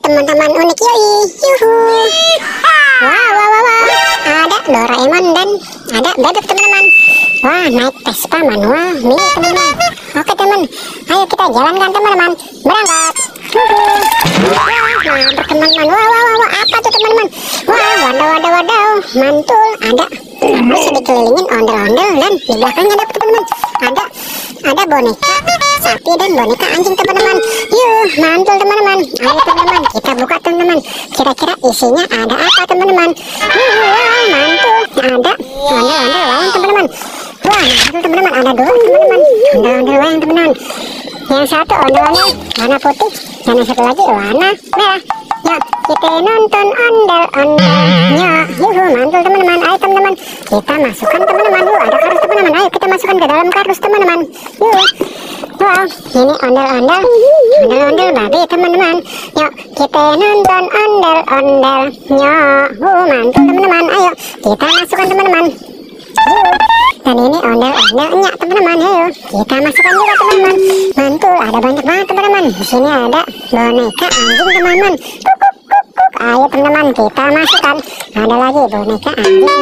teman-teman unik yoi. Yuhu. Wow, wow, wow, wow. Ada Doraemon dan ada bebek teman-teman. Wah, naik Vespa manual mini teman-teman. Oke teman, ayo kita jalankan teman-teman. Berangkat. Wah, mantap teman-teman. Wah, wah, wah, apa tuh teman-teman? Wah, wadaw, wadaw, wadaw. Mantul, ada. Bisa dikelilingin ondel-ondel dan di belakangnya ada teman-teman. Ada boneka sapi dan boneka anjing teman-teman. Yuk, mantul teman-teman. Ayo teman-teman, kita buka teman-teman. Kira-kira isinya ada apa teman-teman? Wah, mantul. Ada ondel-ondel wayang teman-teman. Wah, mantul teman-teman. Ada dua teman-teman. Ondel-ondel wayang teman-teman. Yang satu ondel-ondel warna putih, dan yang satu lagi warna merah. Yuk, kita nonton ondel-ondelnya. Yuhu, mantul teman-teman. Ayo teman-teman, kita masukkan teman-teman. Yuk, ada kardus teman-teman. Ayo kita masukkan ke dalam kardus teman-teman. Yuk. Wow, ini ondel-ondel babi teman-teman. Yuk, kita nonton ondel-ondelnya. Mantul teman-teman. Ayo, kita masukkan teman-teman. Yuk. Dan ini ondel-ondelnya teman-teman. Ayo, kita masukkan juga teman-teman. Mantul, ada banyak banget teman-teman. Di sini ada boneka anjing teman-teman. Ayo teman-teman, kita masukkan. Ada lagi boneka anjing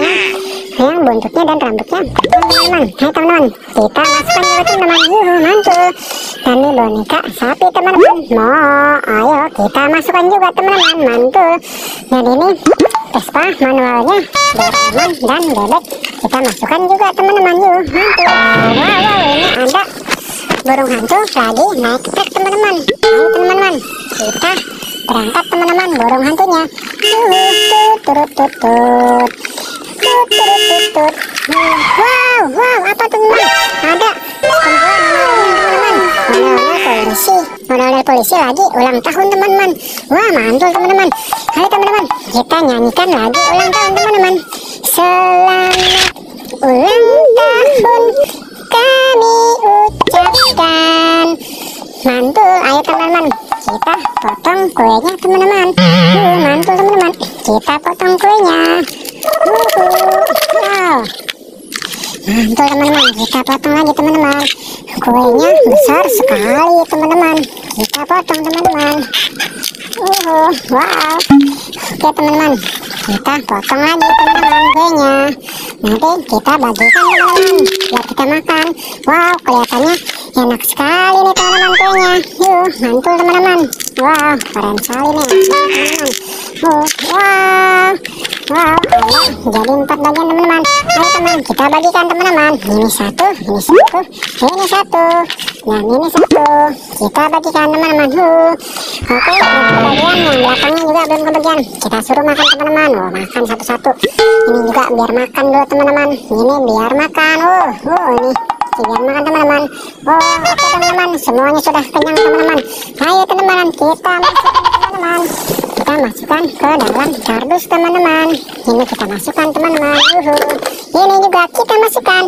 yang buntutnya dan rambutnya teman-teman. Hai teman-teman, kita masukkan juga teman-teman. Yuhu, mantul. Dan ini boneka sapi teman-teman. Ayo kita masukkan juga teman-teman. Mantul. Dan ini Vespa manualnya Doraemon dan bebek. Kita masukkan juga teman-teman. Yuhu, mantul. Wow, ini ada burung hantu lagi naik truk teman-teman. Ayo teman-teman, kita berangkat teman-teman burung hantunya. Yuhu, tutut. Wow, apa tuh teman? Ada teman-teman. Model polisi lagi ulang tahun teman-teman. Wah, mantul teman-teman. Ayo teman-teman, kita nyanyikan lagu ulang tahun teman-teman. Selamat ulang tahun kami ucapkan. Mantul, ayo teman-teman, kita potong kuenya teman-teman. Mantul teman-teman, kita potong kuenya. Wow, mantul teman-teman, kita potong lagi teman-teman. Kuenya besar sekali teman-teman. Kita potong teman-teman. Wow. Oke teman-teman, kita potong lagi teman-teman kuenya. Nanti kita bagikan teman-teman biar kita makan. Wow, kelihatannya enak sekali nih teman-teman kuenya. Yuk, mantul teman-teman. Wow, keren sekali nih teman-teman. Wow, jadi 4 bagian teman-teman. Ayo teman, kita bagikan teman-teman. Ini satu, dan ini satu. Kita bagikan teman-teman. Oke, bagian yang belakangnya juga belum kebagian. Kita suruh makan teman-teman. Makan satu-satu. Ini juga biar makan dulu teman-teman. Ini biar makan. Ini biar makan teman-teman. Oke teman-teman, semuanya sudah kenyang teman-teman. Ayo teman-teman, kita masukkan teman-teman. Kita masukkan ke dalam kardus teman-teman. Ini kita masukkan teman-teman. Ini juga kita masukkan.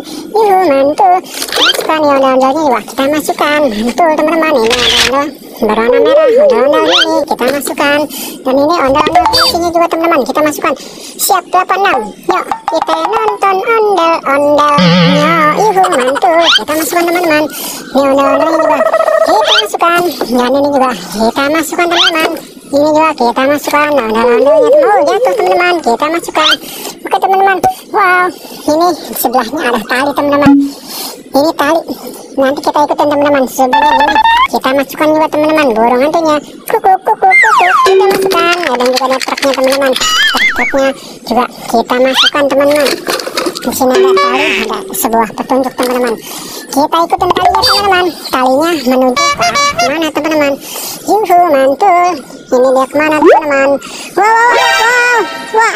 Mantul. Masukkan ya ondel-ondelnya juga kita masukkan. Mantul teman-teman. Ini ondel-ondel berwarna merah. Ondel-ondel ini kita masukkan. Dan ini ondel-ondel isinya juga teman-teman. Kita masukkan. Siap 86. Yuk kita nonton ondel-ondelnya. Mantul. Kita masukkan teman-teman. Ini ondel-ondelnya juga kita masukkan. Dan ini juga kita masukkan teman-teman. Ini juga kita masukkan. Ondel-ondelnya jatuh teman-teman. Kita masukkan. Oke teman-teman. Wow, ini sebelahnya ada tali teman-teman. Ini tali. Nanti kita ikutin teman-teman. Sebelumnya ini kita masukkan juga teman-teman burung hantunya. Kuku. Kita masukkan. Dan juga ada truknya teman-teman. Truknya juga kita masukkan teman-teman. Di sini ada tali, ada sebuah petunjuk teman-teman. Kita ikutin talinya teman-teman. Talinya menuju ke mana teman-teman? Yuhu, mantul. Ini dia kemana teman-teman? Wow,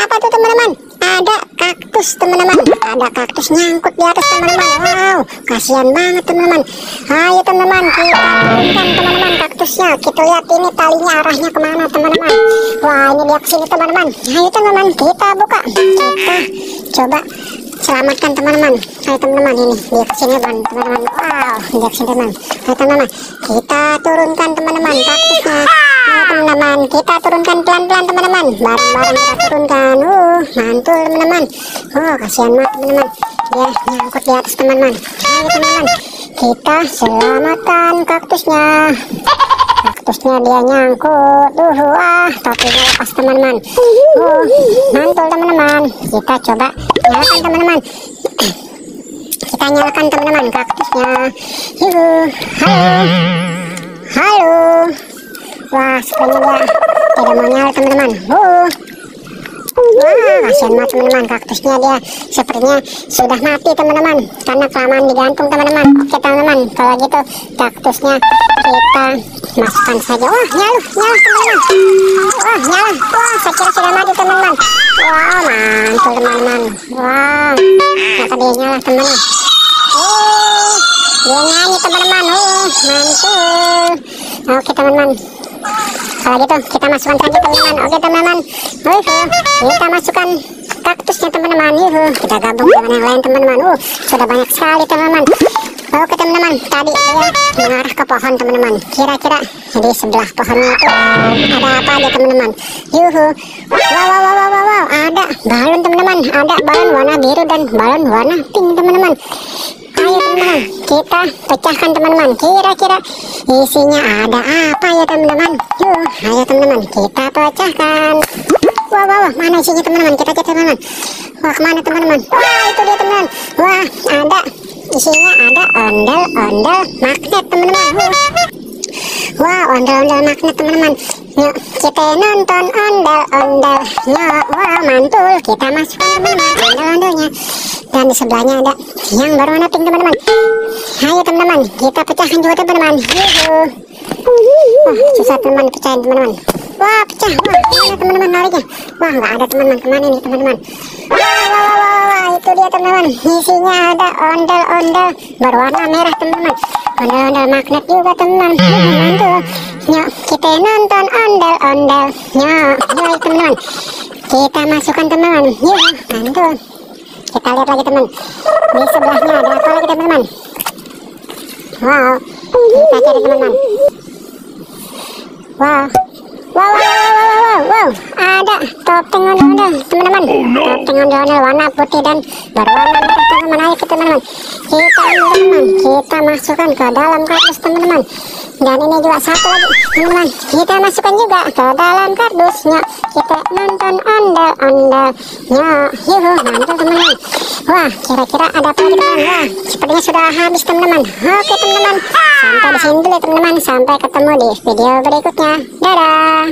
apa tuh teman-teman? Ada kaktus teman-teman. Ada kaktus nyangkut di atas teman-teman. Wow, kasihan banget teman-teman. Ayo teman-teman, kita turunkan teman-teman kaktusnya. Kita lihat ini talinya arahnya kemana teman-teman. Wah, ini dia kesini teman-teman. Ayo teman-teman, kita buka. Kita coba selamatkan teman-teman. Ayo teman-teman, ini dia kesini teman-teman. Wow, dia kesini teman-teman. Ayo teman-teman, kita turunkan teman-teman kaktusnya. Ayo teman-teman, kita turunkan pelan-pelan teman-teman. Bareng-bareng kita turunkan. Mantul teman-teman. Kasihan banget teman-teman. Dia nyangkut di atas teman-teman. Ayo teman-teman, kita selamatkan kaktusnya. kaktusnya dia nyangkut. Wah, topinya lepas teman-teman. Mantul teman-teman. Kita coba nyalakan teman-teman. Kita nyalakan teman-teman kaktusnya. Halo. Halo. Wah, sepertinya dia tidak mau nyala teman-teman. Wah, kasihan banget teman-teman, kaktusnya dia sepertinya sudah mati teman-teman, karena kelamaan digantung teman-teman. Oke teman-teman, kalau gitu kaktusnya kita masukkan saja. Wah, nyala teman-teman. Wah, nyala. Wah, saya kira sudah mati teman-teman. Wah, mantul teman-teman. Wah, ternyata dia nyala teman-teman. Dia nyanyi teman-teman. Mantul. Oke teman-teman, kalau gitu kita masukkan saja teman-teman. Oke teman-teman, kita masukkan kaktusnya teman-teman. Kita gabung dengan yang lain teman-teman. Sudah banyak sekali teman-teman. Oke teman-teman, tadi dia mengarah ke pohon teman-teman. Kira-kira di sebelah pohonnya itu ada apa aja teman-teman? Wow, ada balon teman-teman. Ada balon warna biru dan balon warna pink teman-teman. Ayo teman-teman, kita pecahkan teman-teman. Kira-kira isinya ada apa ya teman-teman? Ayo teman-teman, kita pecahkan. Wah, mana isinya teman-teman? Kita cek teman-teman. Wah, kemana teman-teman? Wah, itu dia teman-teman. Wah, ada isinya, ada ondel-ondel magnet teman-teman. Wah, ondel-ondel magnet teman-teman. Yuk kita nonton ondel-ondelnya. Wah, mantul. Kita masukkan teman-teman ondel-ondelnya. Dan di sebelahnya ada yang berwarna pink teman-teman. Ayo teman-teman, kita pecahkan juga teman-teman. Wah, susah teman-teman pecahin teman-teman. Wah, pecah. Wah, mana teman-teman nariknya? Wah, nggak ada teman-teman. Kemana ini teman-teman? Wah, itu dia teman-teman. Isinya ada ondel-ondel berwarna merah teman-teman. Ondel-ondel magnet juga teman-teman. Mantul. Yuk kita nonton ondel-ondelnya. Yuk teman-teman, kita masukkan teman-teman. Mantul. Kita lihat lagi teman. Di sebelahnya ada apa lagi teman-teman? Wow, kita cari teman-teman. Wow, ada topeng ondel-ondel teman-teman. Topeng ondel-ondel warna putih dan berwarna merah teman-teman. Ayo teman-teman, kita ambil teman-teman. Kita masukkan ke dalam kardus teman-teman. Dan ini juga satu lagi teman-teman, kita masukkan juga ke dalam kardusnya. Kita nonton ondel-ondelnya. Mantul teman-teman. Wah, kira-kira ada apa lagi teman-teman? Wah, sepertinya sudah habis teman-teman. Oke teman-teman, sampai di sini dulu teman-teman. Sampai ketemu di video berikutnya. Dadah.